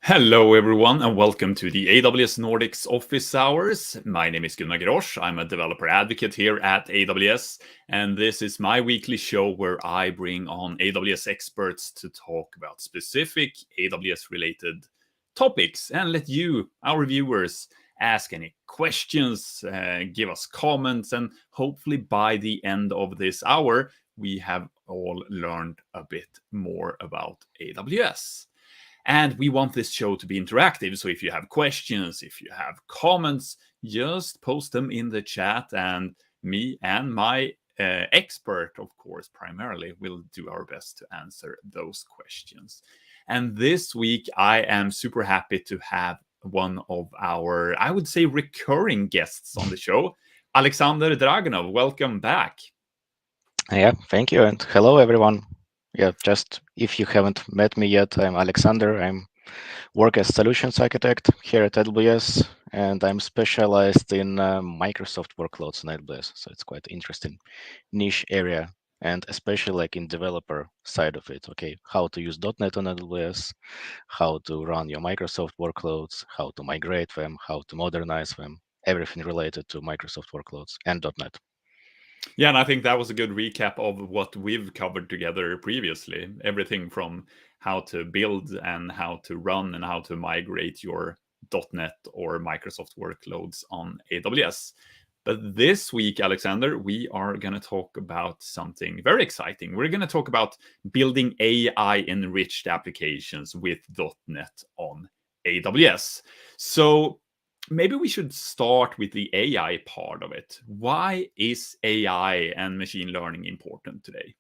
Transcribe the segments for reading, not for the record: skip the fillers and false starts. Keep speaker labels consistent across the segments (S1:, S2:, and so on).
S1: Hello, everyone, and welcome to the AWS Nordics Office Hours. My name is Gunnar Grosch. I'm a developer advocate here at AWS, and this is my weekly show where I bring on AWS experts to talk about specific AWS related topics and let you, our viewers, ask any questions, give us comments, and hopefully by the end of this hour, we have all learned a bit more about AWS. And we want this show to be interactive. So if you have questions, if you have comments, just post them in the chat. And me and my expert, of course, primarily will do our best to answer those questions. And this week, I am super happy to have one of our, I would say, recurring guests on the show, Alexander Dragunov. Welcome back.
S2: Yeah, thank you, and hello everyone. Yeah, just if you haven't met me yet, I'm Alexander. I'm work as solutions architect here at AWS, and I'm specialized in Microsoft workloads in AWS. So it's quite interesting niche area, and especially like in developer side of it. Okay, how to use .NET on AWS, how to run your Microsoft workloads, how to migrate them, how to modernize them, everything related to Microsoft workloads and .NET.
S1: Yeah, and I think that was a good recap of what we've covered together previously. Everything from how to build and how to run and how to migrate your .NET or Microsoft workloads on AWS. But this week, Alexander, we are going to talk about something very exciting. We're going to talk about building AI-enriched applications with .NET on AWS. So maybe we should start with the AI part of it. Why is AI and machine learning important today?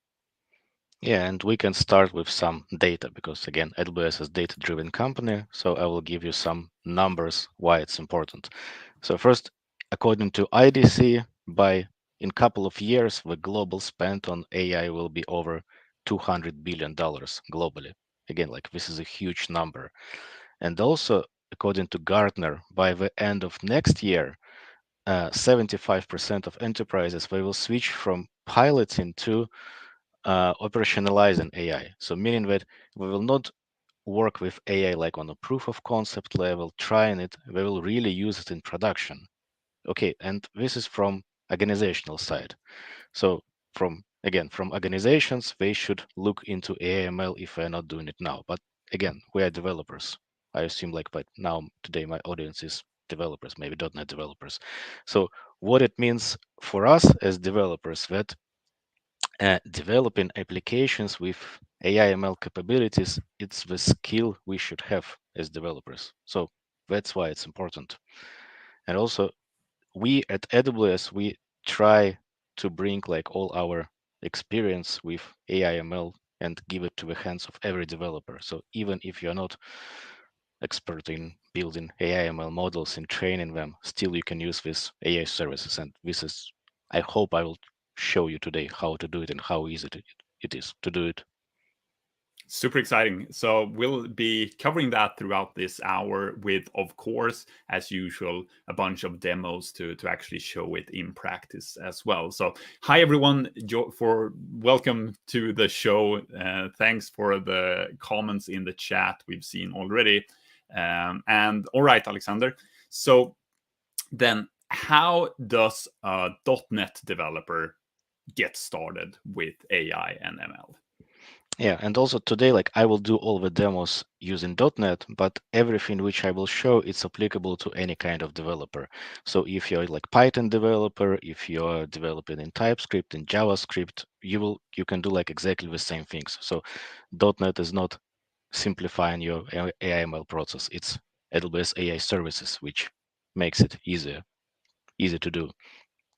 S2: Yeah, and we can start with some data because again, AWS is data-driven company. So I will give you some numbers why it's important. So first, according to IDC, by in couple of years, the global spend on AI will be over $200 billion globally. Again, like this is a huge number. And also, according to Gartner, by the end of next year, 75% of enterprises they will switch from piloting to operationalizing AI. So meaning that we will not work with AI like on a proof of concept level, trying it. We will really use it in production. Okay, and this is from organizational side. So from organizations, they should look into AI/ML if they're not doing it now. But again, we are developers. I assume like, but now today my audience is developers, maybe .NET developers. So what it means for us as developers that developing applications with AI ML capabilities, it's the skill we should have as developers. So that's why it's important. And also, we at AWS, we try to bring like all our experience with AI ML and give it to the hands of every developer. So even if you're not expert in building AI ML models and training them, still you can use these AI services. And this is, I hope I will show you today how to do it and how easy it is to do it.
S1: Super exciting. So we'll be covering that throughout this hour with, of course, as usual, a bunch of demos to actually show it in practice as well. So hi, everyone, for welcome to the show. Thanks for the comments in the chat we've seen already. And all right, Alexander. So then how does a .NET developer get started with AI and ML?
S2: Yeah, and also today, like I will do all the demos using .NET, but everything which I will show, it's applicable to any kind of developer. So if you're like Python developer, if you're developing in TypeScript, in JavaScript, you can do like exactly the same things. So .NET is not simplifying your AI/ML process. It's AWS AI services, which makes it easy to do.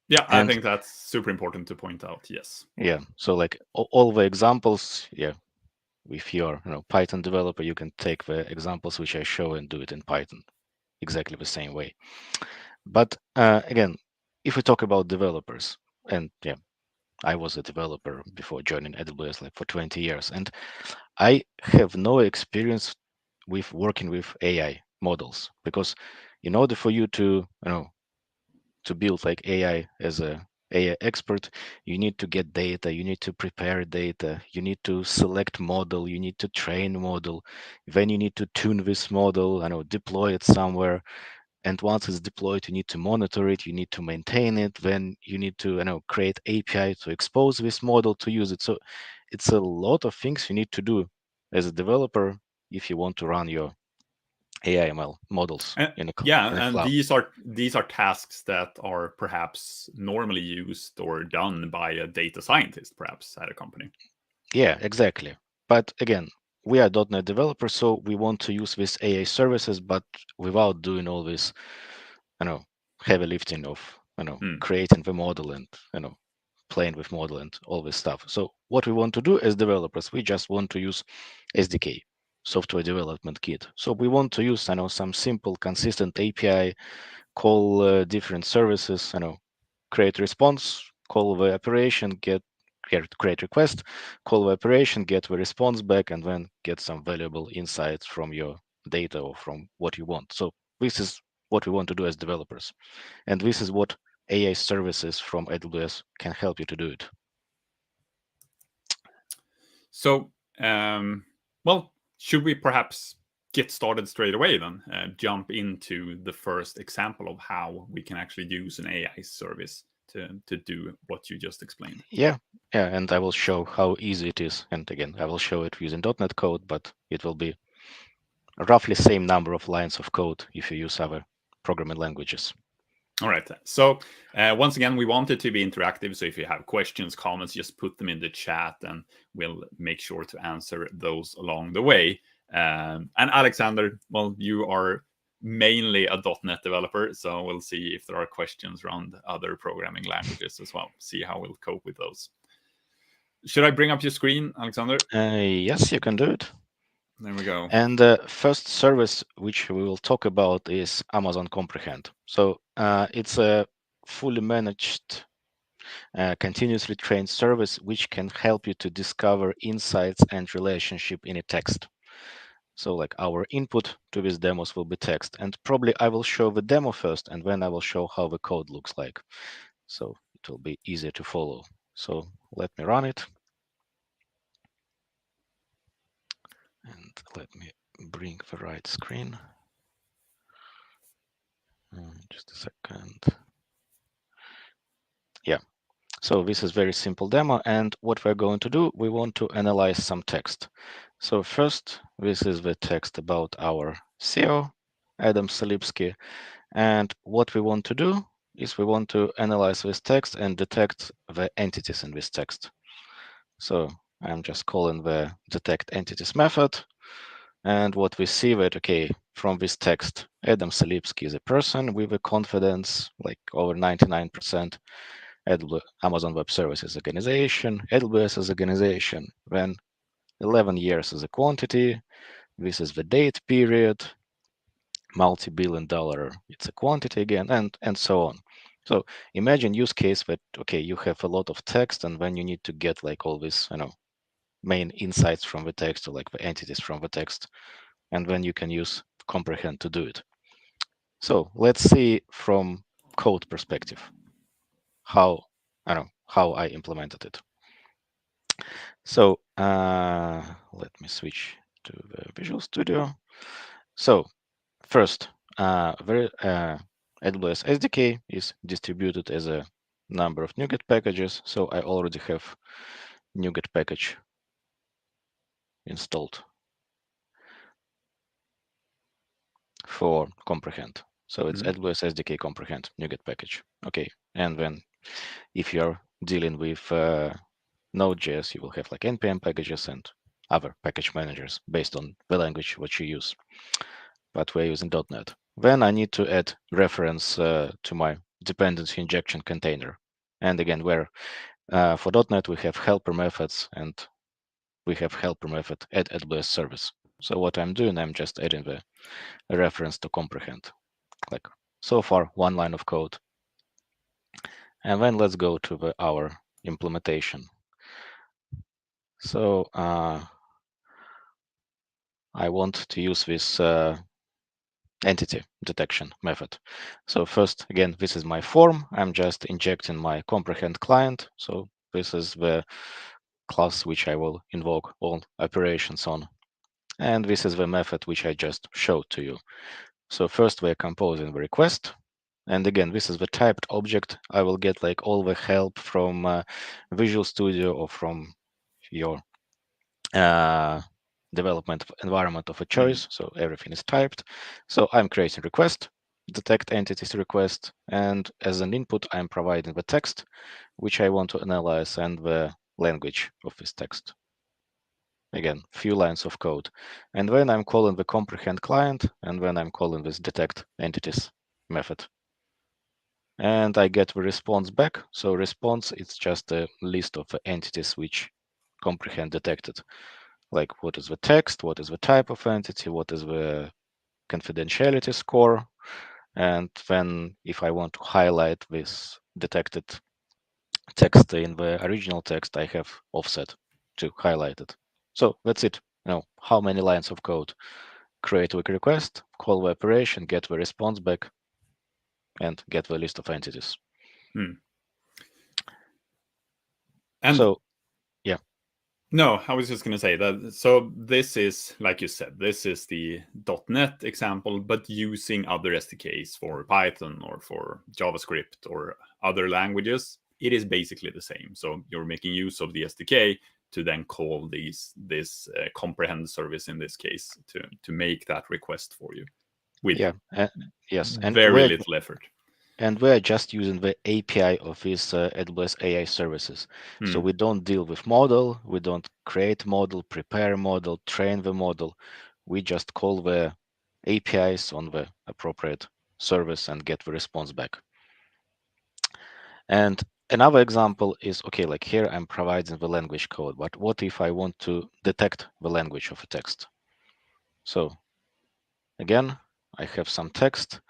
S1: Yeah, I
S2: And
S1: think that's super important to point out. Yes.
S2: yeah, so like all the examples, yeah, if you're Python developer, you can take the examples which I show and do it in Python exactly the same way. But again, if we talk about developers, and yeah, I was a developer before joining AWS like for 20 years, and I have no experience with working with AI models because in order for you to to build like AI as a AI expert, you need to get data, you need to prepare data, you need to select model, you need to train model, then you need to tune this model, deploy it somewhere. And once it's deployed, you need to monitor it, you need to maintain it, then you need to create API to expose this model to use it. So it's a lot of things you need to do as a developer if you want to run your AI ML models in
S1: Yeah,
S2: a
S1: and
S2: cloud.
S1: these are tasks that are perhaps normally used or done by a data scientist, perhaps at a company.
S2: Yeah, exactly. But again, we are .NET developers, so we want to use these AI services, but without doing all this, heavy lifting of,
S1: Mm.
S2: creating the model and, playing with model and all this stuff. So what we want to do as developers, we just want to use SDK, software development kit. So we want to use, some simple, consistent API, call different services, create response, call the operation, create request, call the operation, get the response back, and then get some valuable insights from your data or from what you want. So this is what we want to do as developers. And this is what AI services from AWS can help you to do it.
S1: So, well, should we perhaps get started straight away then? Jump into the first example of how we can actually use an AI service to do what you just explained.
S2: Yeah, yeah, and I will show how easy it is. And again, I will show it using .NET code, but it will be roughly same number of lines of code if you use other programming languages.
S1: All right. So once again, we want it to be interactive. So if you have questions, comments, just put them in the chat, and we'll make sure to answer those along the way. And Alexander, well, you are mainly a .NET developer, so we'll see if there are questions around other programming languages as well. See how we'll cope with those. Should I bring up your screen, Alexander?
S2: Yes, you can do it.
S1: There we go.
S2: And the first service which we will talk about is Amazon Comprehend. So it's a fully managed, continuously trained service which can help you to discover insights and relationship in a text. So like our input to these demos will be text. And probably I will show the demo first, and then I will show how the code looks like. So it will be easier to follow. So let me run it. And let me bring the right screen. Just a second. Yeah. So this is very simple demo. And what we're going to do, we want to analyze some text. So first, this is the text about our CEO, Adam Salipsky. And what we want to do is we want to analyze this text and detect the entities in this text. So I'm just calling the detect entities method. And what we see that, okay, from this text, Adam Salipsky is a person with a confidence like over 99%, Amazon Web Services organization, AWS as organization, then 11 years as a quantity, this is the date period, multi-billion dollar, it's a quantity again, and so on. So imagine use case that, okay, you have a lot of text and then you need to get like all this, main insights from the text or like the entities from the text. And then you can use comprehend to do it. So let's see from code perspective how how I implemented it. So let me switch to the Visual Studio. So first, AWS SDK is distributed as a number of NuGet packages. So I already have NuGet package installed for comprehend. So it's
S1: Mhm.
S2: AWS SDK comprehend NuGet package. Okay, and then if you're dealing with Node.js, you will have like npm packages and other package managers based on the language what you use. But we're using .NET. Then I need to add reference to my dependency injection container. And again, where for .NET we have helper methods, and we have helper method add AWS service. So what I'm doing, I'm just adding the reference to comprehend. Like so far, one line of code. And then let's go to our implementation. So I want to use this entity detection method. So first, again, this is my form. I'm just injecting my comprehend client. So this is the class which I will invoke all operations on. And this is the method which I just showed to you. So first we're composing the request. And again, this is the typed object. I will get like all the help from Visual Studio or from your development environment of a choice. So everything is typed. So I'm creating request, detect entities request, and as an input, I'm providing the text, which I want to analyze, and the language of this text. Again, few lines of code. And then I'm calling the comprehend client, and then I'm calling this detect entities method. And I get the response back. So response, it's just a list of the entities which comprehend detected. Like what is the text, what is the type of entity, what is the confidentiality score. And then if I want to highlight this detected text in the original text, I have offset to highlight it. So that's it. How many lines of code? Create a request, call the operation, get the response back, and get the list of entities.
S1: And
S2: so, yeah.
S1: no, I was just going to say that. So this is, like you said, this is the .NET example, but using other SDKs for Python or for JavaScript or other languages, it is basically the same. So you're making use of the SDK to then call this comprehend service in this case to make that request for you with
S2: yes, and
S1: very little effort.
S2: And we're just using the API of these AWS AI services. So we don't deal with model, we don't create model, prepare model, train the model. We just call the APIs on the appropriate service and get the response back. And another example is, okay, like here I'm providing the language code, but what if I want to detect the language of a text? So again, I have some text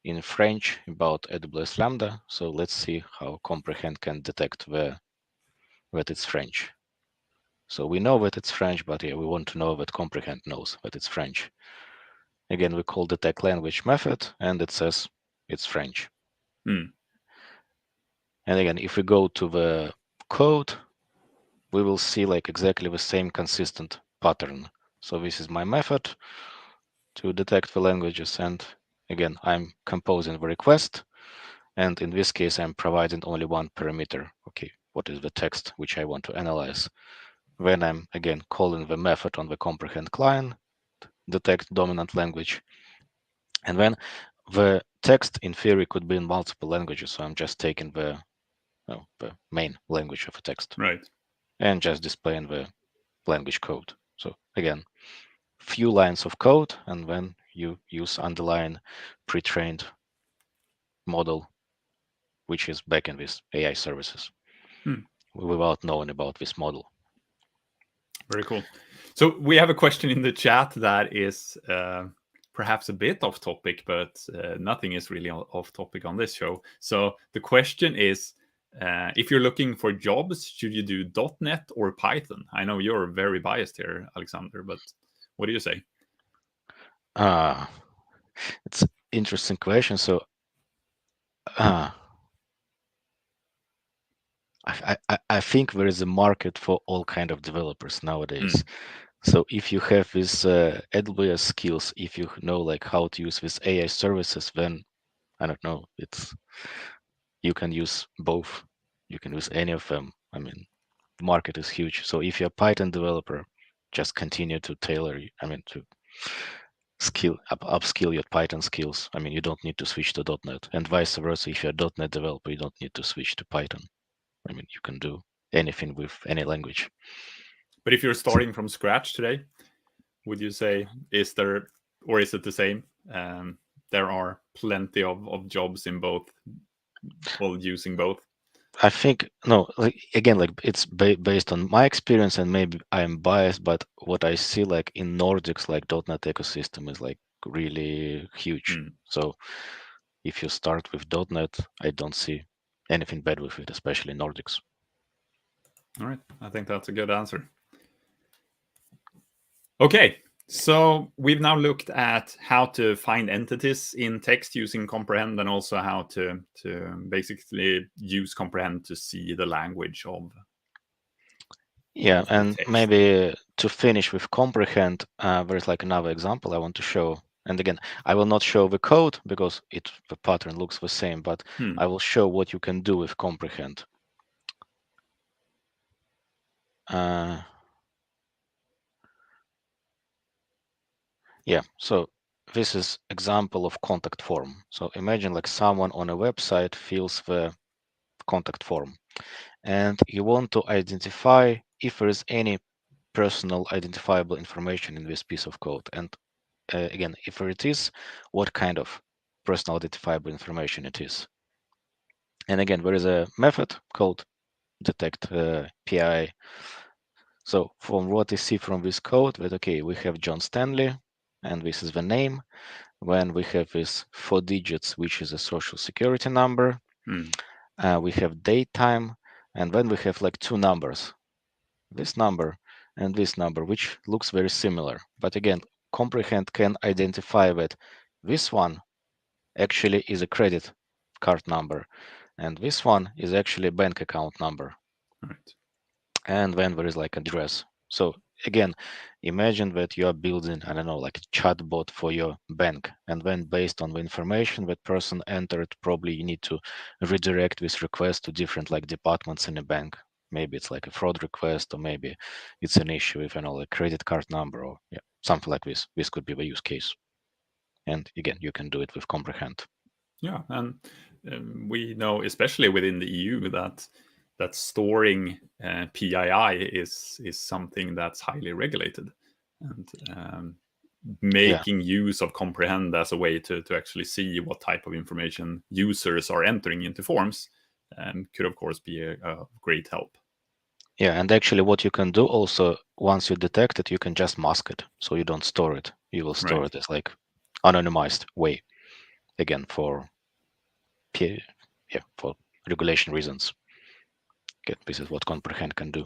S2: in French about AWS Lambda. So let's see how comprehend can detect that it's French. So we know that it's French, but yeah, we want to know that comprehend knows that it's French. Again, we call detect language method, and it says it's French. And again, if we go to the code, we will see like exactly the same consistent pattern. So this is my method to detect the languages. And again, I'm composing the request. And in this case, I'm providing only one parameter. Okay, what is the text which I want to analyze? Then I'm again calling the method on the comprehend client, detect dominant language. And then the text in theory could be in multiple languages. So I'm just taking the main language of a text.
S1: Right.
S2: And just displaying the language code. So again, few lines of code, and then you use underlying pre-trained model, which is back in these AI services without knowing about this model.
S1: Very cool. So we have a question in the chat that is perhaps a bit off topic, but nothing is really off topic on this show. So the question is, if you're looking for jobs, should you do .NET or Python? I know you're very biased here, Alexander, but what do you say?
S2: It's an interesting question. So I think there is a market for all kind of developers nowadays. So if you have these AWS skills, if you know like how to use these AI services, then I don't know, you can use both. You can use any of them. I mean, the market is huge. So if you're a Python developer, just continue to tailor. I mean, to upskill your Python skills. I mean, you don't need to switch to .NET, and vice versa. If you're a .NET developer, you don't need to switch to Python. I mean, you can do anything with any language.
S1: But if you're starting from scratch today, would you say is it the same? There are plenty of jobs in both, well, using both.
S2: I think no. Like again, like it's based on my experience, and maybe I'm biased, but what I see like in Nordics, like .NET ecosystem is like really huge. So if you start with .NET, I don't see anything bad with it, especially in Nordics.
S1: All right, I think that's a good answer. Okay, So we've now looked at how to find entities in text using Comprehend, and also how to basically use Comprehend to see the language of
S2: Yeah,
S1: the
S2: and
S1: text.
S2: maybe to finish with Comprehend, there's like another example I want to show. And again, I will not show the code because the pattern looks the same, but I will show what you can do with Comprehend. Yeah, so this is example of contact form. So imagine like someone on a website fills the contact form, and you want to identify if there is any personal identifiable information in this piece of code. And again, if it is, what kind of personal identifiable information it is. And again, there is a method called detect PI. So from what I see from this code, that okay, we have John Stanley, and this is the name. When we have this 4 digits, which is a social security number, we have date time, and then we have like 2 numbers, this number and this number, which looks very similar. But again, Comprehend can identify that this one actually is a credit card number, and this one is actually a bank account number.
S1: Right.
S2: And then there is like address. So again, imagine that you are building, I don't know, like a chatbot for your bank, and then based on the information that person entered, probably you need to redirect this request to different like departments in a bank. Maybe it's like a fraud request, or maybe it's an issue with a credit card number, or yeah, something like this. This could be the use case. And again, you can do it with Comprehend.
S1: Yeah, and we know, especially within the EU, that storing PII is something that's highly regulated, and making use of Comprehend as a way to actually see what type of information users are entering into forms could, of course, be a great help.
S2: Yeah, and actually what you can do also, once you detect it, you can just mask it. So you don't store it. You will store
S1: Right.
S2: it as like anonymized way, again, for for regulation reasons. Again, this is what Comprehend can do.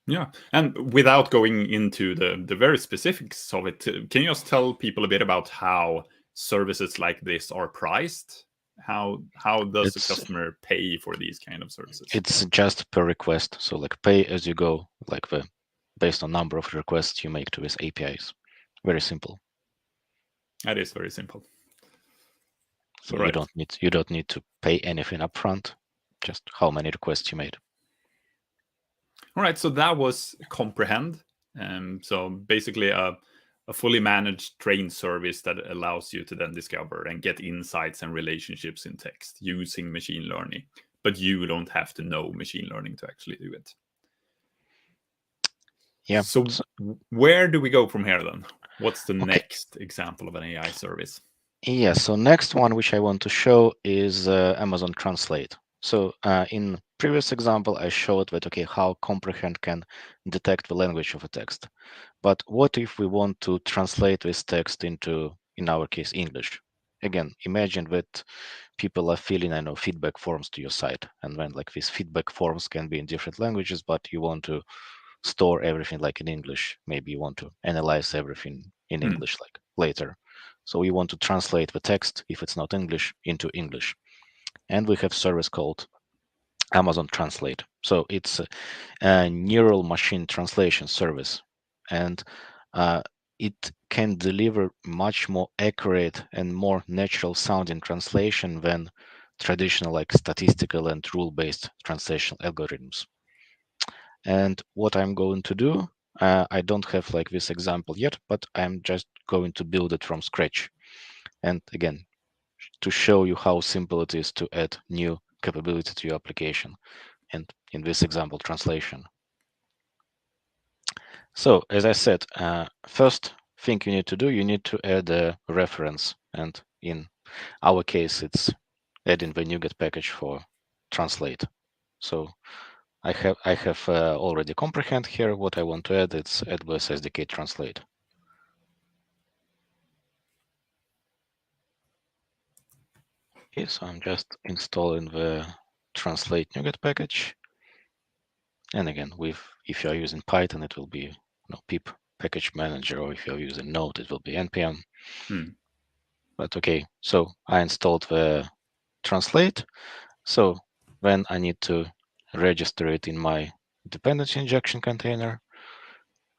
S1: Yeah, and without going into the very specifics of it, can you just tell people a bit about how services like this are priced? How does the
S2: It's
S1: customer pay for these kind of services?
S2: it's just per request. So like pay as you go, like based on number of requests you make to these APIs. Very simple.
S1: That is very simple.
S2: So
S1: All right.
S2: you don't need to pay anything upfront, just how many requests you made.
S1: All right. So that was Comprehend. So basically a fully managed train service that allows you to then discover and get insights and relationships in text using machine learning. But you don't have to know machine learning to actually do it.
S2: Yeah.
S1: So where do we go from here then? What's the
S2: Okay.
S1: next example of an AI service?
S2: Yeah, so next one which I want to show is Amazon Translate. So in previous example, I showed that, okay, how Comprehend can detect the language of a text. But what if we want to translate this text into, in our case, English? Again, imagine that people are filling, I know, feedback forms to your site. And then like these feedback forms can be in different languages, but you want to store everything like in English. Maybe you want to analyze everything in English like later. So we want to translate the text, if it's not English, into English. And we have service called Amazon Translate. So it's a neural machine translation service. And it can deliver much more accurate and more natural sounding translation than traditional like statistical and rule-based translation algorithms. And what I'm going to do, I don't have like this example yet, but I'm just going to build it from scratch. And again, to show you how simple it is to add new capability to your application. And in this example, translation. So as I said, first thing you need to do, you need to add a reference. And in our case, it's adding the NuGet package for translate. So I have already Comprehend here. What I want to add is AWS SDK translate. Okay, so I'm just installing the translate NuGet package. And again, if you are using Python, it will be pip package manager, or if you're using Node, it will be npm.
S1: Hmm.
S2: But okay, so I installed the translate. So then I need to register it in my dependency injection container.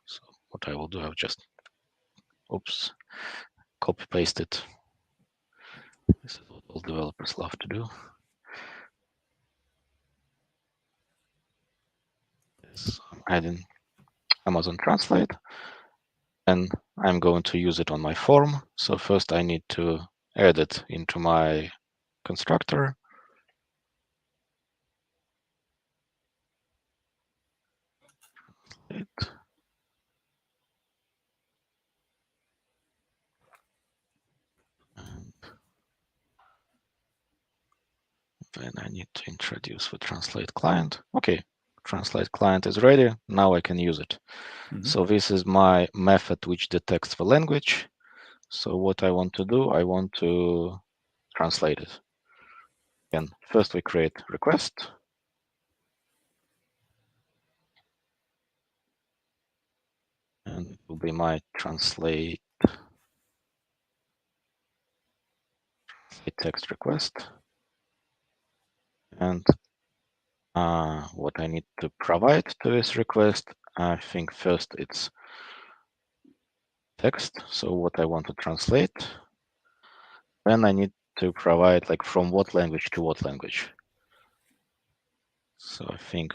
S2: So what I will do, I'll just, copy paste it. This is what all developers love to do. Yes, I'm adding Amazon Translate, and I'm going to use it on my form. So first I need to add it into my constructor. And then I need to introduce the translate client. Okay, translate client is ready. Now I can use it.
S1: Mm-hmm.
S2: So this is my method which detects the language. So what I want to do, I want to translate it. And first we create request. And it will be my translate text request. And what I need to provide to this request, I think first it's text. So what I want to translate. Then I need to provide like from what language to what language. So I think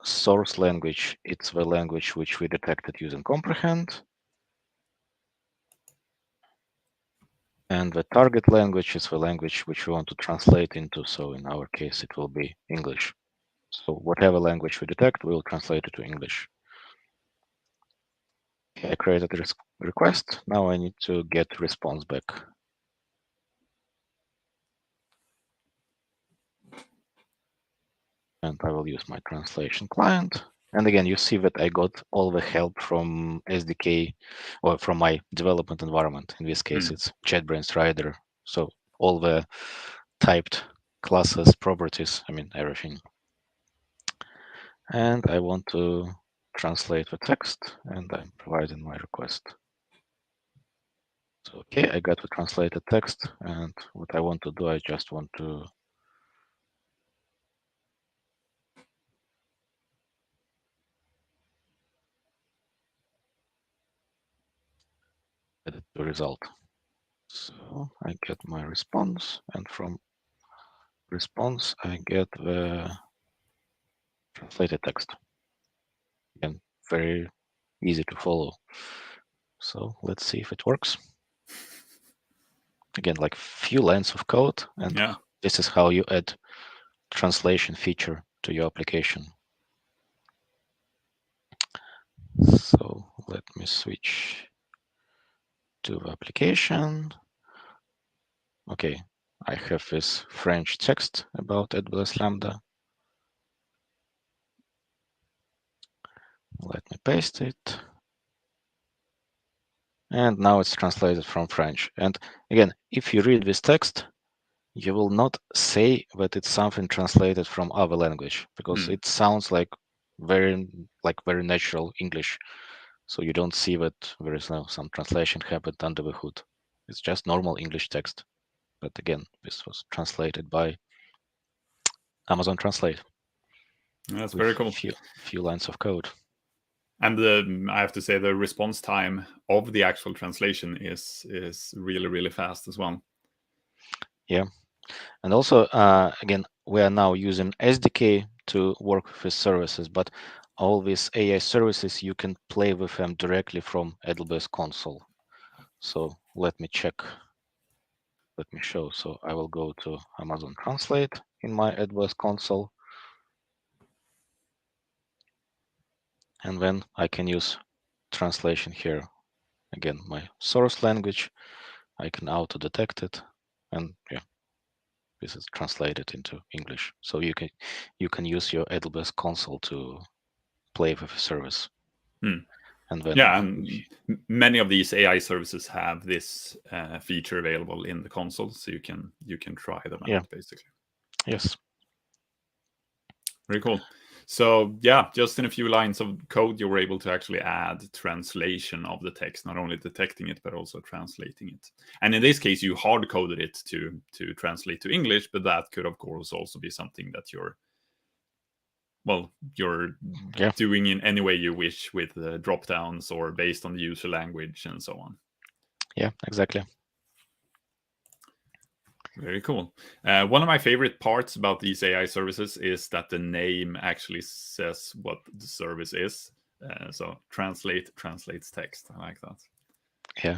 S2: source language, it's the language which we detected using comprehend. And the target language is the language which we want to translate into. So in our case, it will be English. So whatever language we detect, we'll translate it to English. Okay, I created a request. Now I need to get response back. And I will use my translation client. And again, you see that I got all the help from SDK or from my development environment. In this case, it's JetBrains Rider. So all the typed classes, properties, I mean, everything. And I want to translate the text, and I'm providing my request. So, okay, I got the translated text, and what I want to do, I just want to edit the result. So I get my response, and from response, I get the translated text. Again, very easy to follow. So let's see if it works. Again, like few lines of code, and this is how you add translation feature to your application. So let me switch to the application. Okay, I have this French text about AWS Lambda. Let me paste it. And now it's translated from French. And again, if you read this text, you will not say that it's something translated from other language because it sounds like very natural English. So you don't see that there is now some translation happened under the hood. It's just normal English text. But again, this was translated by Amazon Translate.
S1: That's very cool.
S2: Few lines of code.
S1: And I have to say the response time of the actual translation is really, really fast as well.
S2: Yeah. And also, again, we are now using SDK to work with services, but all these AI services, you can play with them directly from AWS console. So let me check. Let me show. So I will go to Amazon Translate in my AWS console. And then I can use translation here. Again, my source language, I can auto detect it. And yeah, this is translated into English. So you can use your AWS console to play with a service.
S1: And then and many of these AI services have this feature available in the console, so you can try them out basically.
S2: Yes.
S1: Very cool. So yeah, just in a few lines of code, you were able to actually add translation of the text, not only detecting it, but also translating it. And in this case, you hard coded it to translate to English, but that could, of course, also be something that you're
S2: Yeah.
S1: doing in any way you wish with drop downs or based on the user language and so on.
S2: Yeah, exactly.
S1: Very cool. One of my favorite parts about these AI services is that the name actually says what the service is. So translates text. I like that.
S2: Yeah.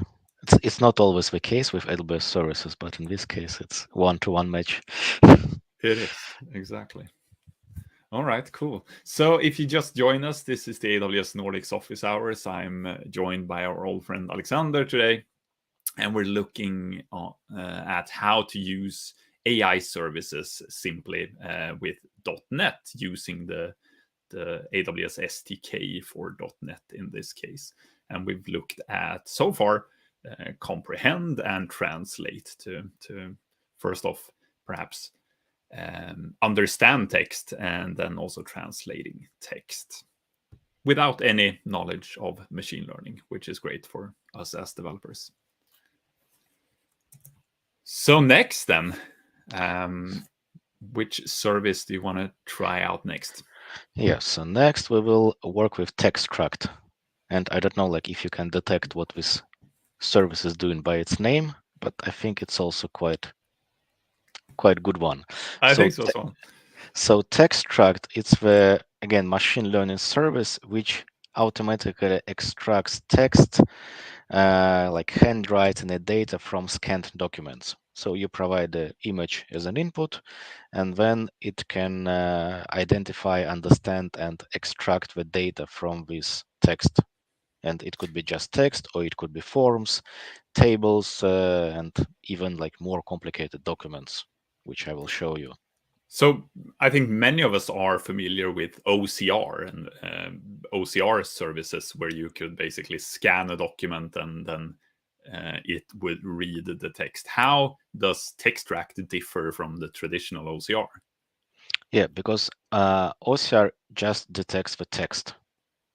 S2: It's not always the case with AWS services, but in this case, it's one-to-one match.
S1: It is, exactly. All right, cool. So if you just join us, this is the AWS Nordics Office Hours. I'm joined by our old friend Alexander today, and we're looking at how to use AI services simply with .NET using the AWS SDK for .NET in this case. And we've looked at so far comprehend and translate to first off perhaps understand text and then also translating text without any knowledge of machine learning, which is great for us as developers. So next then, which service do you want to try out next?
S2: Yeah, so next we will work with TextStruct. And I don't know like if you can detect what this service is doing by its name, but I think it's also quite good one.
S1: I
S2: So
S1: think so as well.
S2: so TextStruct, it's the again machine learning service which automatically extracts text like handwriting and data from scanned documents. So you provide the image as an input, and then it can identify, understand, and extract the data from this text. And it could be just text, or it could be forms, tables, and even like more complicated documents, which I will show you.
S1: So I think many of us are familiar with OCR and OCR services where you could basically scan a document and then it would read the text. How does TextRact differ from the traditional OCR?
S2: Yeah, because OCR just detects the text.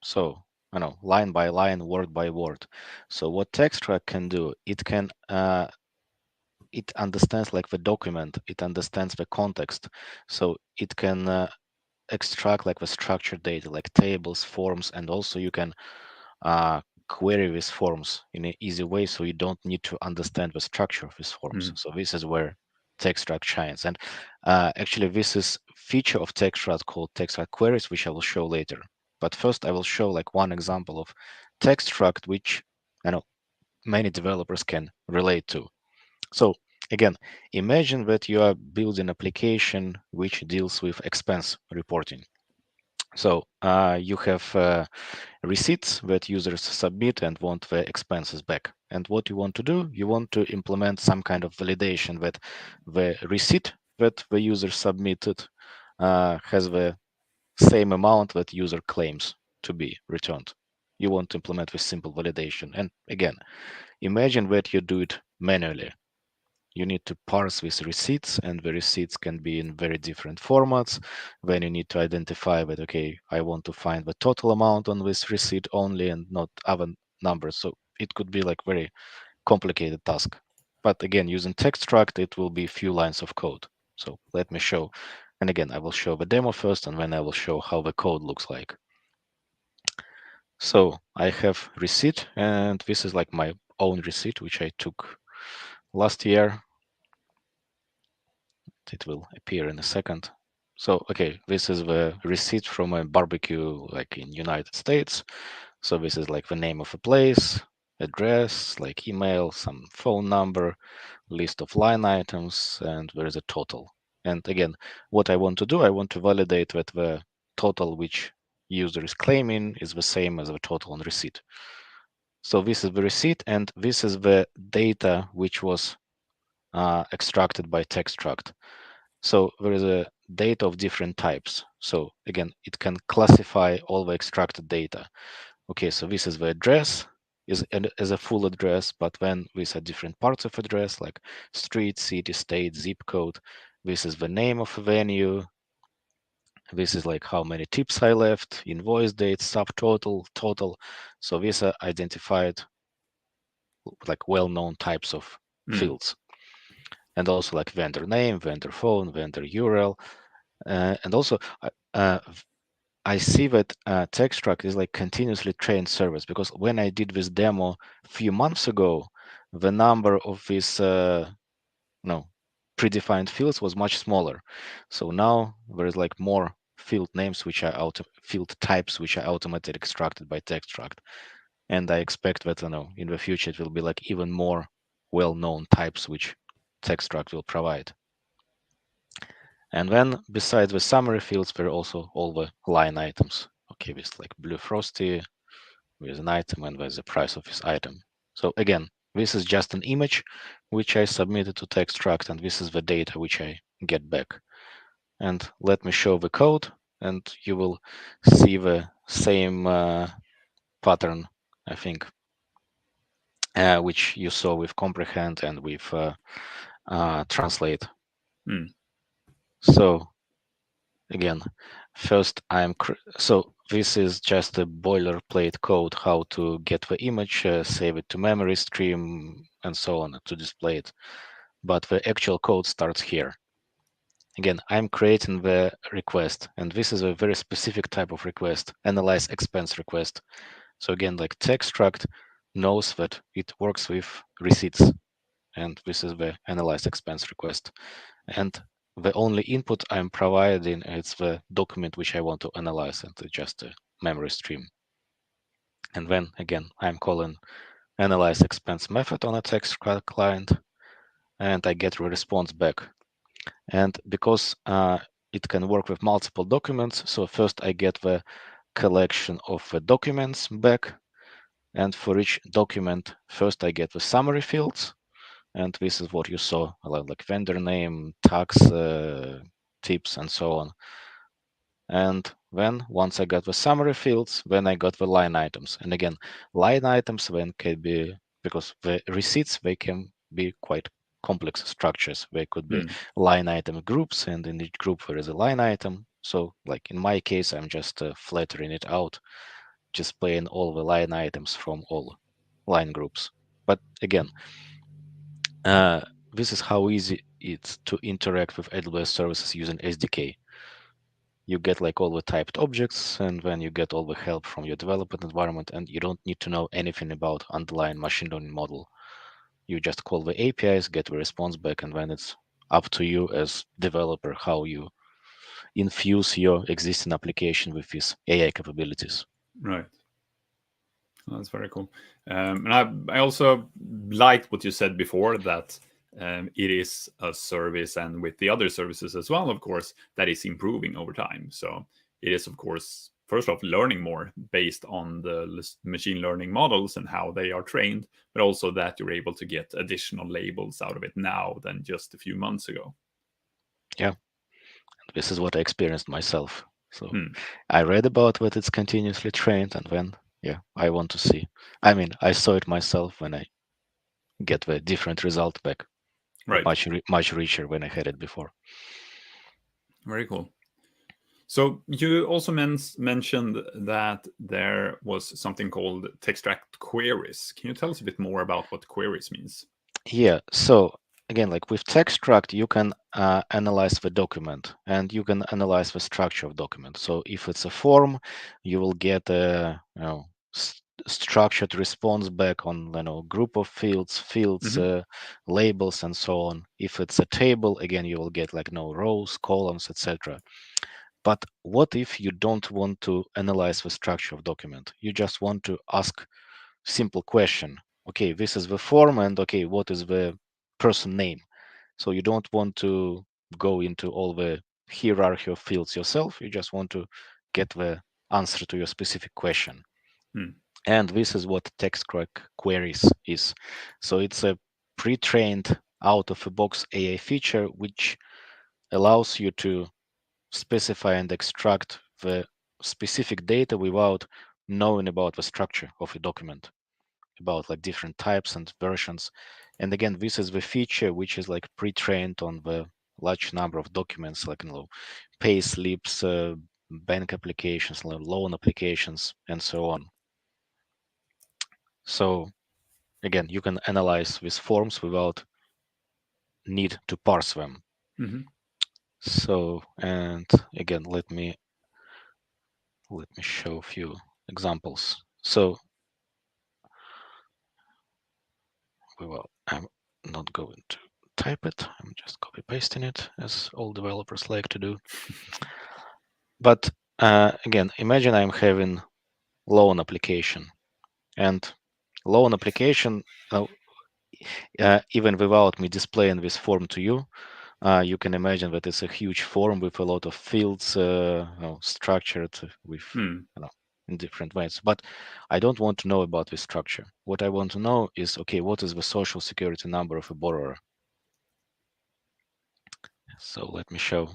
S2: So, I know, line by line, word by word. So what TextRact can do, it understands like the document, it understands the context. So it can extract like the structured data, like tables, forms, and also you can query these forms in an easy way, so you don't need to understand the structure of these forms. So this is where TextRact shines. And actually, this is feature of TextRact called TextRact queries, which I will show later. But first, I will show like one example of TextRact, which I know many developers can relate to. So again, imagine that you are building an application which deals with expense reporting. So you have receipts that users submit and want the expenses back. And what you want to do, you want to implement some kind of validation that the receipt that the user submitted has the same amount that user claims to be returned. You want to implement this simple validation. And again, imagine that you do it manually. You need to parse these receipts, and the receipts can be in very different formats. Then you need to identify that, okay, I want to find the total amount on this receipt only and not other numbers. So it could be like very complicated task. But again, using TextStruct, it will be few lines of code. So let me show. And again, I will show the demo first, and then I will show how the code looks like. So I have receipt, and this is like my own receipt, which I took last year. It will appear in a second. So, okay, this is the receipt from a barbecue like in United States. So this is like the name of a place, address, like email, some phone number, list of line items, and there is a total. And again, what I want to do, I want to validate that the total which user is claiming is the same as the total on receipt. So this is the receipt, and this is the data which was extracted by TextStruct. So there is a data of different types. So again, it can classify all the extracted data. Okay, so this is the address as a full address, but then these are different parts of address like street, city, state, zip code. This is the name of a venue, This is like how many tips I left, invoice date, subtotal, total. So these are identified like well-known types of
S1: Mm.
S2: fields. And also like vendor name, vendor phone, vendor URL. And also I see that TextRack is like continuously trained service, because when I did this demo a few months ago, the number of these no predefined fields was much smaller. So now there is like more field names which are field types which are automatically extracted by TextRack. And I expect that in the future it will be like even more well-known types which TextRack will provide. And then besides the summary fields, there are also all the line items. Okay, with like blue frosty, with an item, and there's the price of this item. So again, this is just an image which I submitted to TextRact, and this is the data which I get back. And let me show the code, and you will see the same pattern, I think, which you saw with comprehend and with translate.
S1: Mm.
S2: So again, first so this is just a boilerplate code how to get the image, save it to memory stream, and so on to display it. But the actual code starts here. Again, I'm creating the request, and this is a very specific type of request, analyze expense request. So again, like TextRact knows that it works with receipts, and this is the analyze expense request. And the only input I'm providing is the document which I want to analyze, and it's just a memory stream. And then again, I'm calling analyze expense method on a text client, and I get a response back. And because it can work with multiple documents, so first I get the collection of the documents back, and for each document, first I get the summary fields, and this is what you saw, like vendor name, tax, tips, and so on. And then once I got the summary fields, then I got the line items. And again, line items then can be, because the receipts, they can be quite complex structures. They could be
S1: Mm.
S2: line item groups, and in each group there is a line item. So like in my case, I'm just flattering it out, displaying all the line items from all line groups. But again, uh, this is how easy it's to interact with AWS services using SDK. You get like all the typed objects, and then you get all the help from your development environment, and you don't need to know anything about underlying machine learning model. You just call the APIs, get the response back, and then it's up to you as developer how you infuse your existing application with these AI capabilities.
S1: Right. That's very cool. And I also liked what you said before, that it is a service, and with the other services as well, of course, that is improving over time. So it is, of course, first off, learning more based on the machine learning models and how they are trained, but also that you're able to get additional labels out of it now than just a few months ago.
S2: Yeah, this is what I experienced myself. So
S1: Hmm.
S2: I read about what it's continuously trained, and then yeah, I want to see. I mean, I saw it myself when I get the different result back,
S1: Right.
S2: much richer when I had it before.
S1: Very cool. So you also mentioned that there was something called textract queries. Can you tell us a bit more about what queries means?
S2: Yeah, so again, like with TextRact, you can analyze the document, and you can analyze the structure of document. So if it's a form, you will get a structured response back on group of fields,
S1: Hmm.
S2: labels, and so on. If it's a table, again, you will get like rows, columns, etc. But what if you don't want to analyze the structure of document? You just want to ask simple question. Okay, this is the form, and okay, what is the person name? So you don't want to go into all the hierarchy of fields yourself. You just want to get the answer to your specific question.
S1: Hmm.
S2: And this is what TextCrack queries is. So it's a pre-trained out of the box AI feature which allows you to specify and extract the specific data without knowing about the structure of a document, about like different types and versions. And again, this is the feature which is like pre-trained on the large number of documents like Payslips, bank applications, loan applications, and so on. So again, you can analyze these forms without need to parse them.
S1: Mm-hmm.
S2: So, and again, let me show a few examples. So, well, I'm not going to type it. I'm just copy pasting it, as all developers like to do. But again, imagine I'm having loan application, and loan application, even without me displaying this form to you, you can imagine that it's a huge form with a lot of fields, structured with in different ways. But I don't want to know about this structure. What I want to know is, okay, what is the social security number of a borrower? So let me show.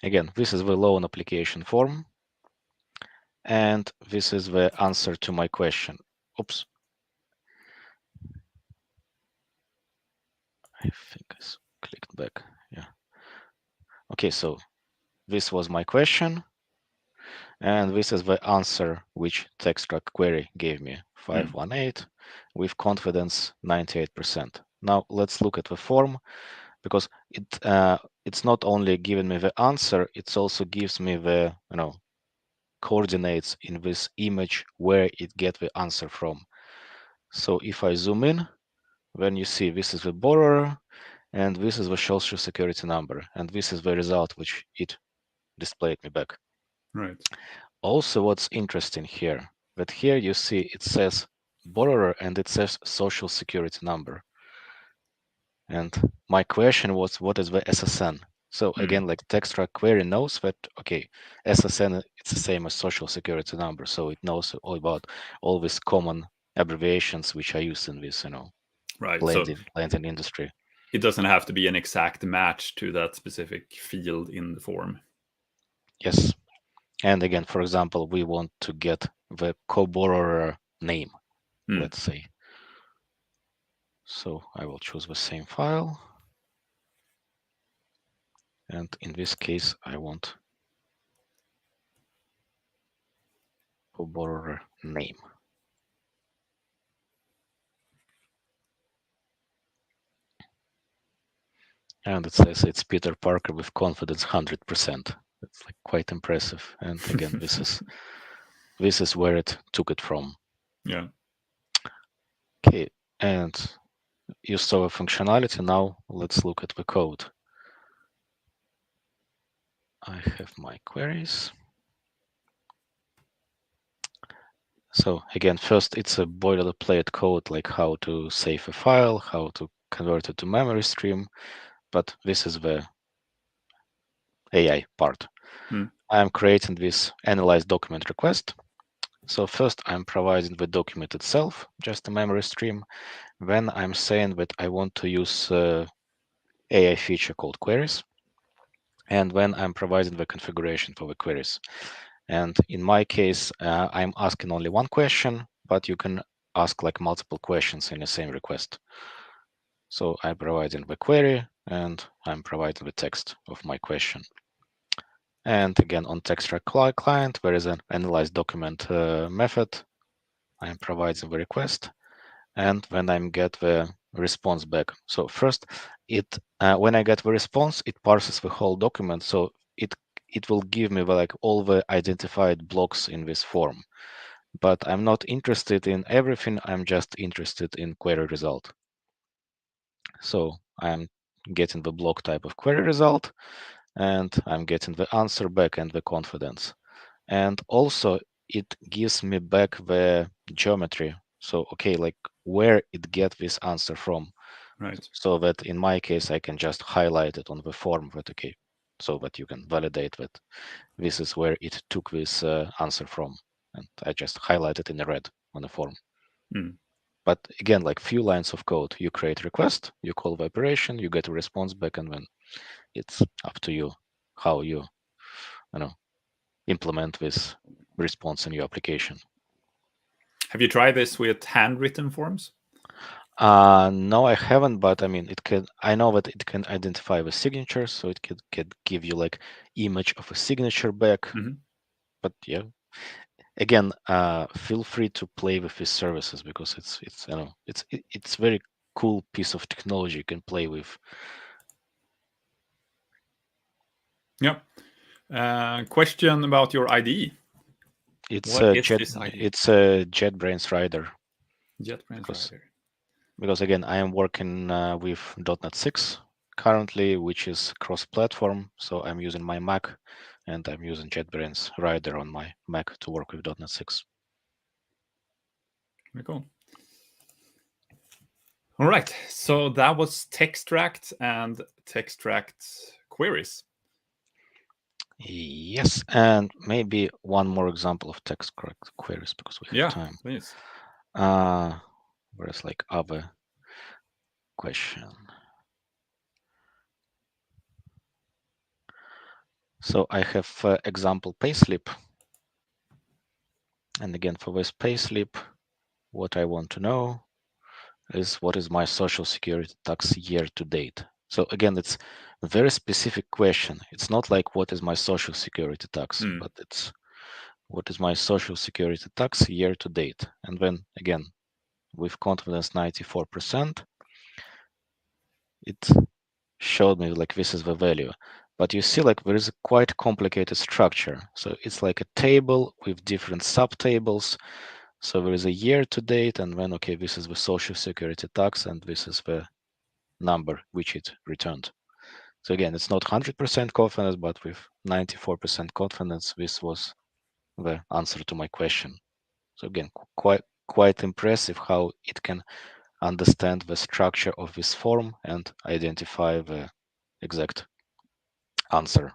S2: Again, this is the loan application form, and this is the answer to my question. Oops. I think I clicked back. Yeah. Okay, so this was my question, and this is the answer which Textract query gave me, 518, with confidence 98%. Now let's look at the form, because it's not only giving me the answer, it also gives me the coordinates in this image where it get the answer from. So if I zoom in, then you see this is the borrower, and this is the social security number, and this is the result which it displayed me back.
S1: Right.
S2: Also, what's interesting here, that here you see it says borrower and it says social security number. And my question was, what is the SSN? So again, like Textract query knows that, okay, SSN, it's the same as social security number. So it knows all about all these common abbreviations which are used in this,
S1: Right. So
S2: lending industry.
S1: it doesn't have to be an exact match to that specific field in the form.
S2: Yes. And again, for example, we want to get the co-borrower name, let's say. So I will choose the same file. And in this case, I want co-borrower name. And it says it's Peter Parker with confidence 100%. It's like quite impressive. And again, this is where it took it from.
S1: Yeah.
S2: Okay, and you saw a functionality. Now let's look at the code. I have my queries. So again, first it's a boilerplate code, like how to save a file, how to convert it to memory stream. But this is the AI part. I'm creating this analyze document request. So first I'm providing the document itself, just a memory stream. Then I'm saying that I want to use AI feature called queries. And then I'm providing the configuration for the queries. And in my case, I'm asking only one question, but you can ask like multiple questions in the same request. So I'm providing the query and I'm providing the text of my question. And again, on Textract client, there is an analyze document method. I'm providing the request, and when I get the response back. So first, when I get the response, it parses the whole document. So it will give me like all the identified blocks in this form. But I'm not interested in everything. I'm just interested in query result. So I'm getting the block type of query result, and I'm getting the answer back and the confidence. And also it gives me back the geometry. So, okay, like where it get this answer from.
S1: Right.
S2: So that in my case, I can just highlight it on the form that, okay, so that you can validate that this is where it took this answer from. And I just highlight it in the red on the form. But again, like few lines of code, you create request, you call the operation, you get a response back, and then it's up to you how you implement this response in your application.
S1: Have you tried this with handwritten forms?
S2: No, I haven't, but I mean, it can. I know that it can identify the signature, so it could give you like image of a signature back.
S1: Mhm.
S2: But yeah, again, feel free to play with these services because it's it's very cool piece of technology you can play with.
S1: Yeah. Question about your IDE.
S2: It's
S1: What
S2: a
S1: is
S2: Jet.
S1: this IDE?
S2: It's a JetBrains Rider
S1: JetBrains
S2: because
S1: Rider.
S2: again, I am working with .NET 6 currently, which is cross-platform. So I'm using my Mac, and I'm using JetBrains Rider on my Mac to work with .NET 6.
S1: Very cool. All right. So that was Textract and Textract queries.
S2: Yes, and maybe one more example of text correct queries because we have
S1: Yeah,
S2: time.
S1: please.
S2: Whereas like other question. So I have example payslip. And again, for this payslip, what I want to know is what is my social security tax year to date. So again, it's a very specific question. It's not like what is my social security tax, but it's what is my social security tax year to date. And then again, with confidence 94%, it showed me like this is the value. But you see like there is a quite complicated structure. So it's like a table with different subtables. So there is a year to date, and then okay, this is the social security tax, and this is the number which it returned. So again, it's not 100% confidence, but with 94% confidence, this was the answer to my question. So again, quite impressive how it can understand the structure of this form and identify the exact answer.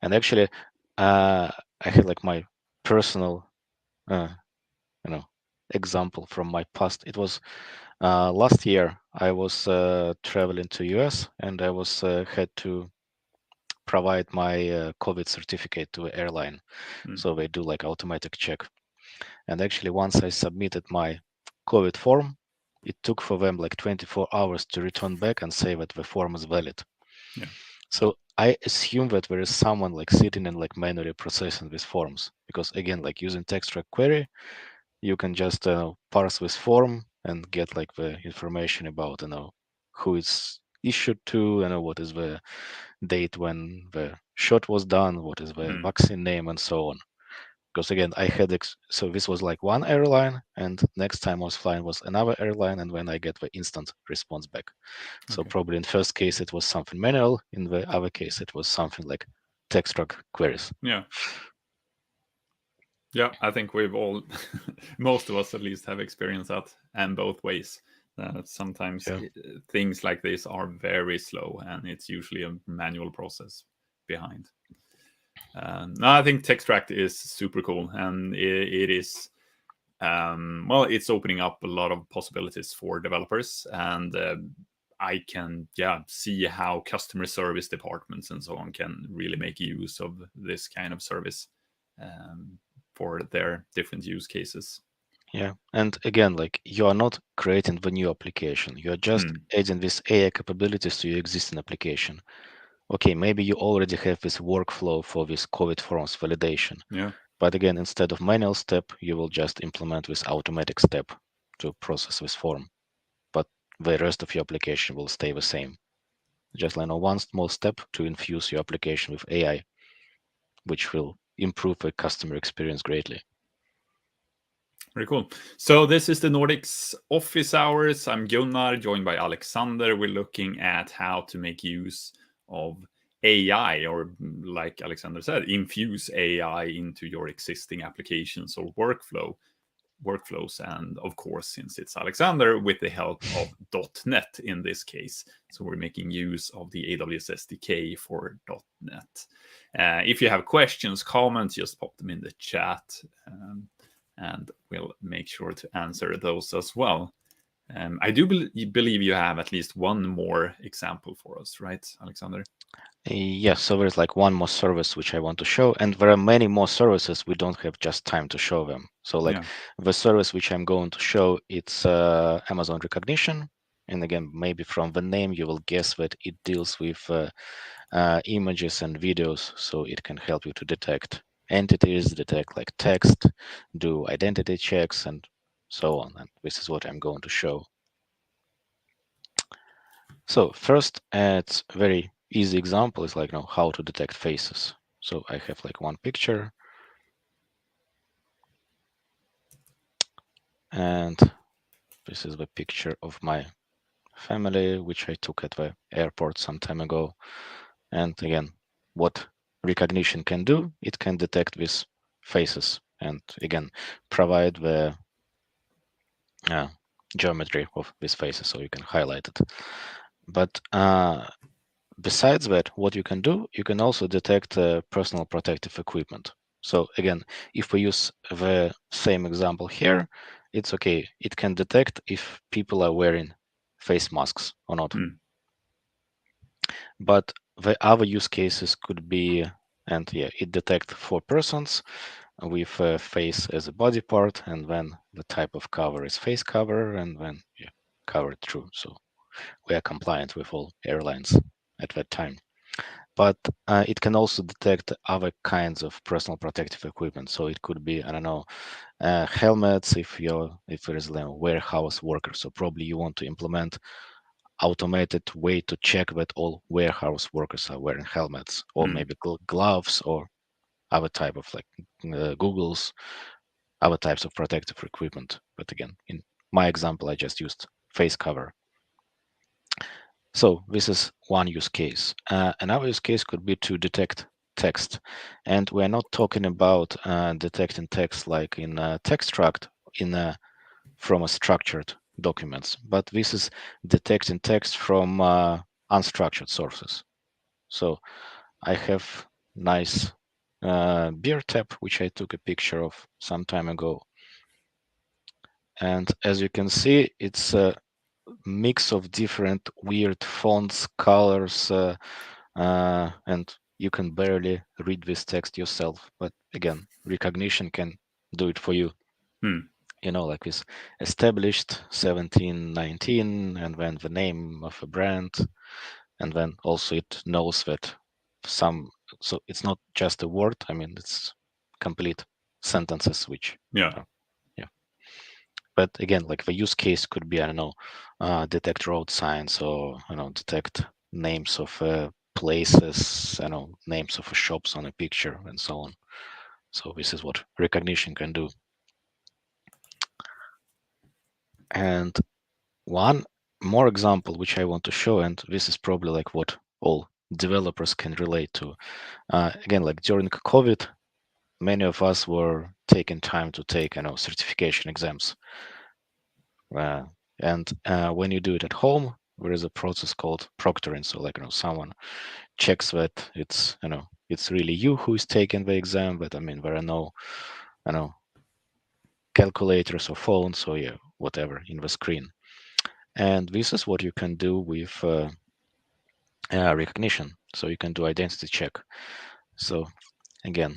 S2: And actually, I had like my personal, uh, example from my past. It was last year. I was traveling to US and I was had to provide my COVID certificate to an airline. So they do like automatic check. And actually, once I submitted my COVID form, it took for them like 24 hours to return back and say that the form is valid.
S1: Yeah.
S2: So I assume that there is someone like sitting and like manually processing these forms because again, like using Textract query, you can just parse this form and get like the information about who it's issued to, what is the date when the shot was done, what is the vaccine name, and so on. Because again, I had so this was like one airline, and next time I was flying was another airline, and when I get the instant response back. So
S1: Okay.
S2: probably in first case it was something manual, in the other case it was something like Textract queries.
S1: Yeah. Yeah, I think we've all, most of us at least, have experienced that, and both ways. Sometimes
S2: Yeah.
S1: things like this are very slow, and it's usually a manual process behind. No, I think Textract is super cool, and it is, well, it's opening up a lot of possibilities for developers, and I can, see how customer service departments and so on can really make use of this kind of service. For their different use cases.
S2: Yeah. And again, like you are not creating the new application. You're just adding these AI capabilities to your existing application. Okay, maybe you already have this workflow for this COVID forms validation.
S1: Yeah.
S2: But again, instead of manual step, you will just implement this automatic step to process this form. But the rest of your application will stay the same. Just like one small step to infuse your application with AI, which will improve the customer experience greatly.
S1: Very cool. So this is the Nordics Office Hours. I'm Gunnar, joined by Alexander. We're looking at how to make use of AI, or like Alexander said, infuse AI into your existing applications or workflows, and of course, since it's Alexander, with the help of .NET in this case. So we're making use of the AWS SDK for .NET. If you have questions, comments, just pop them in the chat, and we'll make sure to answer those as well. I do believe you have at least one more example for us, right, Alexander?
S2: Yes, so there's like one more service which I want to show, and there are many more services. We don't have just time to show them. So like
S1: Yeah.
S2: the service which I'm going to show, it's Amazon recognition. And again, maybe from the name, you will guess that it deals with images and videos. So it can help you to detect entities, detect like text, do identity checks, and so on. And this is what I'm going to show. So first, it's very easy example is like how to detect faces. So I have like one picture, and this is the picture of my family, which I took at the airport some time ago. And again, what recognition can do, it can detect these faces and again provide the uh, geometry of these faces so you can highlight it. But besides that, what you can do, you can also detect personal protective equipment. So again, if we use the same example here, it's okay. It can detect if people are wearing face masks or not.
S1: Mm.
S2: But the other use cases could be, and yeah, it detects for persons with face as a body part, and then the type of cover is face cover, and then yeah, covered through. So we are compliant with all airlines at that time. But it can also detect other kinds of personal protective equipment. So it could be, I don't know, helmets if there is a warehouse worker. So probably you want to implement automated way to check that all warehouse workers are wearing helmets, or
S1: Mm.
S2: maybe gloves, or other type of like Google's other types of protective equipment. But again, in my example, I just used face cover. So this is one use case. Another use case could be to detect text. And we're not talking about detecting text like in a text struct from a structured documents, but this is detecting text from unstructured sources. So I have nice beer tap, which I took a picture of some time ago. And as you can see, it's a mix of different weird fonts, colors, and you can barely read this text yourself. But again, recognition can do it for you.
S1: Mm.
S2: Like this established 1719, and then the name of a brand, and then also it knows that some, so it's not just a word. I mean, it's complete sentences, which,
S1: Yeah.
S2: yeah. But again, like the use case could be, I don't know, detect road signs, or detect names of places, I don't know, names of shops on a picture, and so on. So this is what recognition can do. And one more example which I want to show, and this is probably like what all developers can relate to. Again, like during COVID, many of us were taking time to take, certification exams. Uh, and when you do it at home, there is a process called proctoring. So like, someone checks that it's really you who is taking the exam, but I mean, there are no, you know, calculators or phones or yeah, whatever in the screen. And this is what you can do with recognition. So you can do identity check. So again,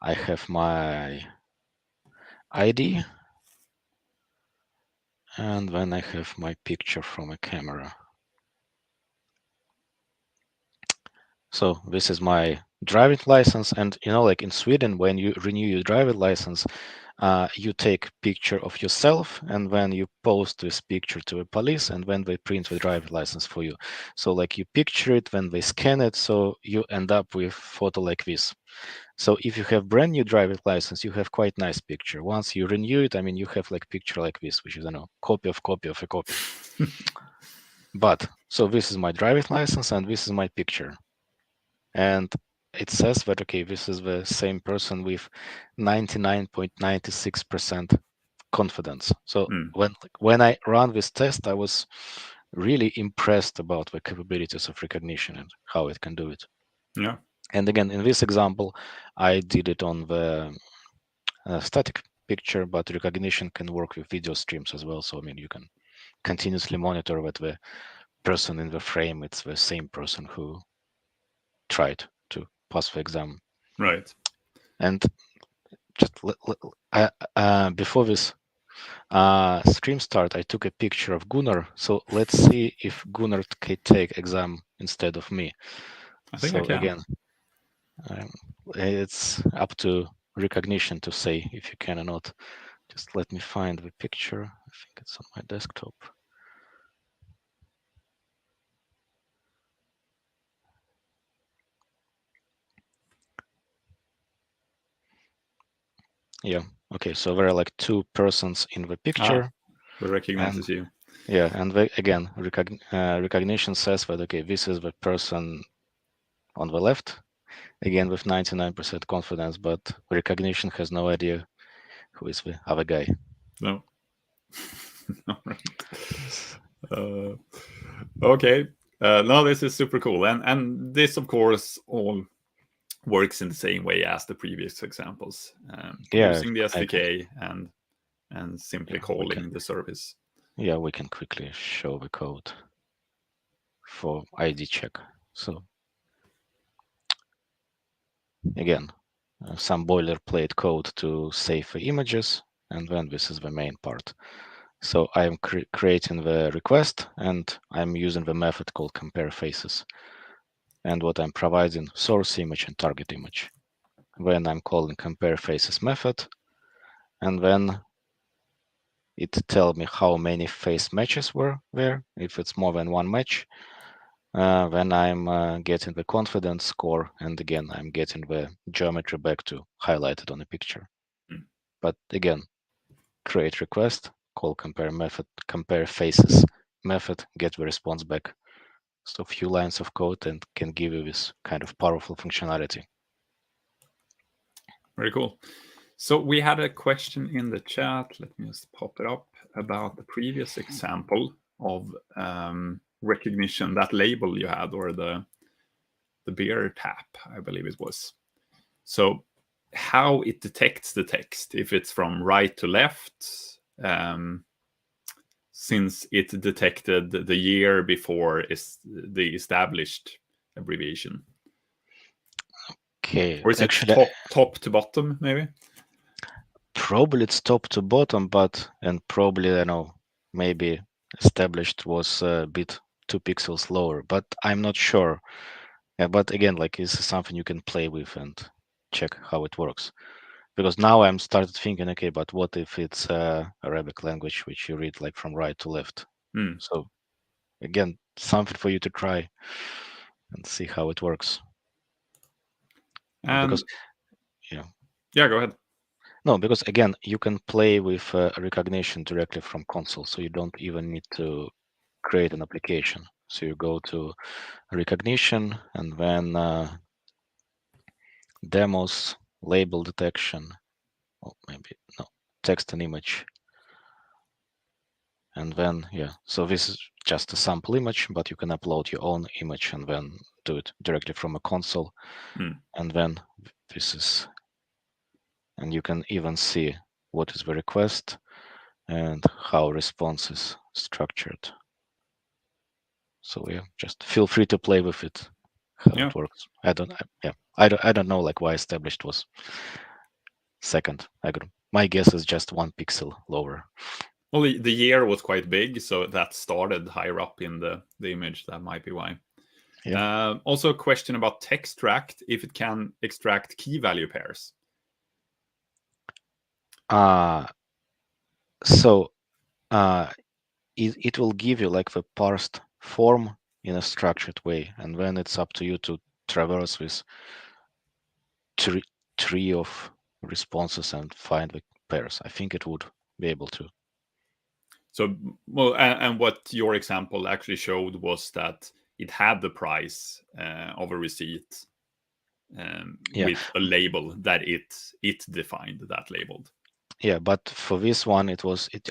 S2: I have my ID, and then I have my picture from a camera. So this is my driving license, and like in Sweden, when you renew your driving license, you take picture of yourself, and then you post this picture to the police, and then they print the driving license for you. So like you picture it, when they scan it, so you end up with photo like this. So if you have brand new driving license, you have quite nice picture. Once you renew it, I mean, you have like picture like this, which is, copy of copy of a copy. But so this is my driving license, and this is my picture. And it says that, okay, this is the same person with 99.96% confidence. So
S1: Mm.
S2: when I ran this test, I was really impressed about the capabilities of recognition and how it can do it.
S1: Yeah.
S2: And again, in this example, I did it on the static picture, but recognition can work with video streams as well. So I mean, you can continuously monitor that the person in the frame, it's the same person who tried to pass the exam.
S1: Right.
S2: And just before this stream start, I took a picture of Gunnar. So let's see if Gunnar can take exam instead of me.
S1: I think I can.
S2: Again, it's up to recognition to say if you can or not. Just let me find the picture. I think it's on my desktop. Yeah. Okay. So there are like two persons in the picture.
S1: It recognizes you.
S2: Yeah, and again, recognition says that, okay, this is the person on the left, again with 99% confidence, but recognition has no idea who is the other guy.
S1: No. All right. Okay. No, this is super cool, and this, of course, all works in the same way as the previous examples, using the SDK and simply calling the service.
S2: Yeah, we can quickly show the code for ID check. So again, some boilerplate code to save the images, and then this is the main part. So I'm creating the request, and I'm using the method called compare faces. And what I'm providing, source image and target image. Then I'm calling compare faces method, and then it tells me how many face matches were there. If it's more than one match, then I'm getting the confidence score, and again, I'm getting the geometry back to highlight it on the picture. But again, create request, call compare method, compare faces method, get the response back. So a few lines of code and can give you this kind of powerful functionality.
S1: Very cool. So we had a question in the chat. Let me just pop it up about the previous example of recognition, that label you had, or the beer tap, I believe it was. So how it detects the text, if it's from right to left, since it detected the year before is the established abbreviation.
S2: Okay.
S1: Or is it top to bottom, maybe?
S2: Probably it's top to bottom, and probably, I know, maybe established was a bit 2 pixels lower, but I'm not sure. Yeah, but again, like, this is something you can play with and check how it works. Because now I'm started thinking, okay, but what if it's Arabic language, which you read like from right to left? So again, something for you to try and see how it works. Because,
S1: yeah, go ahead.
S2: No, because again, you can play with recognition directly from console, so you don't even need to create an application. So you go to recognition and then demos, label detection, or maybe no, text and image. And then, yeah, so this is just a sample image, but you can upload your own image and then do it directly from a console. And then this is, and you can even see what is the request and how response is structured. So yeah, just feel free to play with it, how it works. I don't know like why established was second. My guess is just 1 pixel lower.
S1: Well, the year was quite big, so that started higher up in the image. That might be why. Yeah. Also, a question about textract, if it can extract key value pairs.
S2: So it will give you like the parsed form in a structured way, and then it's up to you to traverse this tree of responses and find the pairs. I think it would be able to.
S1: So, well, and what your example actually showed was that it had the price of a receipt with a label that it defined, that labeled.
S2: Yeah, but for this one,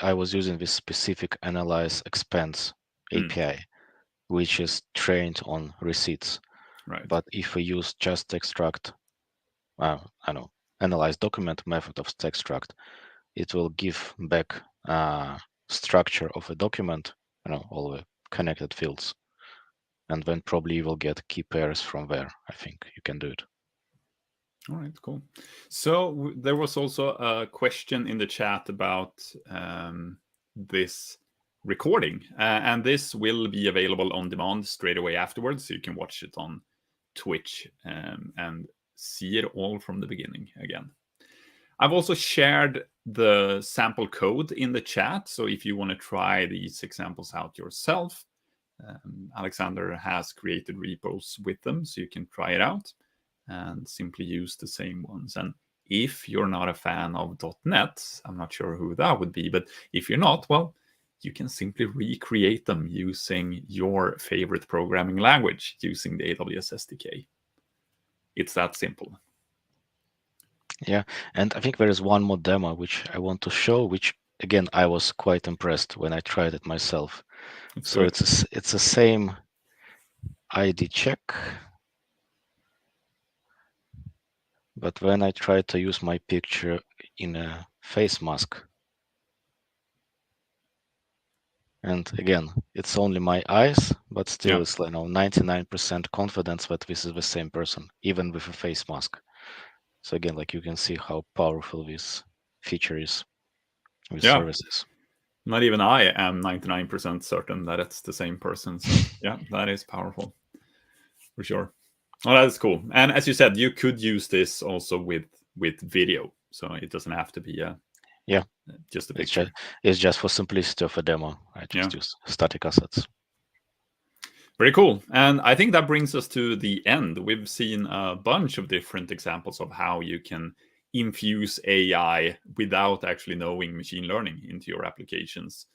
S2: I was using this specific analyze expense API, which is trained on receipts.
S1: Right.
S2: But if we use just extract, analyze document method of extract, it will give back structure of a document all the connected fields. And then probably you will get key pairs from there. I think you can do it.
S1: All right, cool. So there was also a question in the chat about this recording, and this will be available on demand straight away afterwards, so you can watch it on Twitch and see it all from the beginning again. I've also shared the sample code in the chat, so if you want to try these examples out yourself, Alexander has created repos with them, so you can try it out and simply use the same ones. And if you're not a fan of .NET, I'm not sure who that would be, but if you're not, well, you can simply recreate them using your favorite programming language using the AWS SDK. It's that simple.
S2: Yeah, and I think there is one more demo which I want to show, which again I was quite impressed when I tried it myself. So it's the same ID check, but when I try to use my picture in a face mask, and again it's only my eyes, but still it's like 99% confidence that this is the same person, even with a face mask. So again, like you can see how powerful this feature is with services.
S1: Not even I am 99% certain that it's the same person. So yeah, that is powerful for sure. Oh, that's cool. And as you said, you could use this also with video, so it doesn't have to be just a picture.
S2: It's just for simplicity of a demo. I just use static assets.
S1: Very cool. And I think that brings us to the end. We've seen a bunch of different examples of how you can infuse AI without actually knowing machine learning into your applications,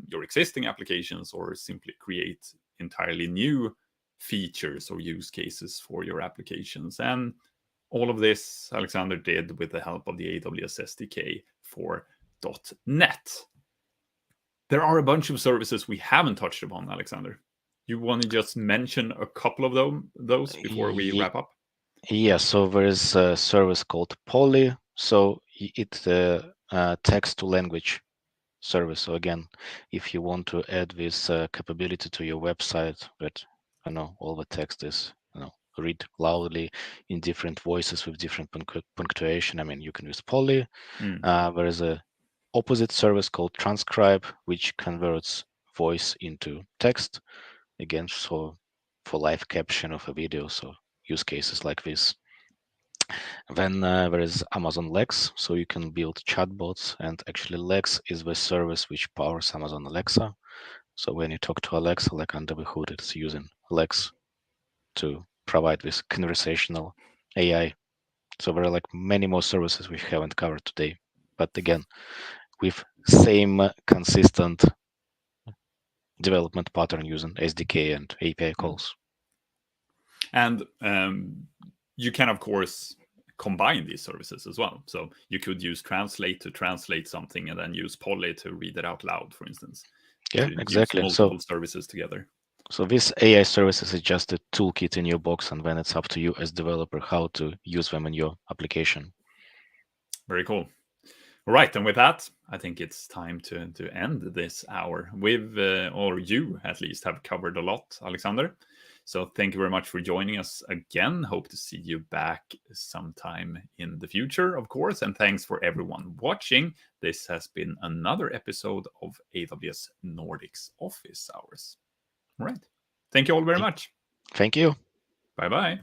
S1: your existing applications, or simply create entirely new features or use cases for your applications. And all of this Alexander did with the help of the AWS SDK for .NET. There are a bunch of services we haven't touched upon, Alexander. You want to just mention a couple of those before we wrap up?
S2: Yeah, so there is a service called Poly. So it's a text-to-language service. So again, if you want to add this capability to your website, that all the text is read loudly in different voices with different punctuation. I mean, you can use Poly. There is a opposite service called Transcribe, which converts voice into text. Again, so for live caption of a video, so use cases like this. Then there is Amazon Lex, so you can build chatbots, and actually Lex is the service which powers Amazon Alexa. So when you talk to Alexa, like under the hood, it's using Lex to provide this conversational AI. So there are like many more services we haven't covered today, but again, with same consistent development pattern using SDK and API calls.
S1: And you can, of course, combine these services as well. So you could use Translate to translate something and then use Poly to read it out loud, for instance.
S2: Yeah, exactly.
S1: Use multiple services together.
S2: So this AI services is just a toolkit in your box, and then it's up to you as developer how to use them in your application.
S1: Very cool. All right, and with that, I think it's time to end this hour. We've, or you at least, have covered a lot, Alexander. So thank you very much for joining us again. Hope to see you back sometime in the future, of course. And thanks for everyone watching. This has been another episode of AWS Nordics Office Hours. All right. Thank you all very much.
S2: Thank you.
S1: Bye-bye.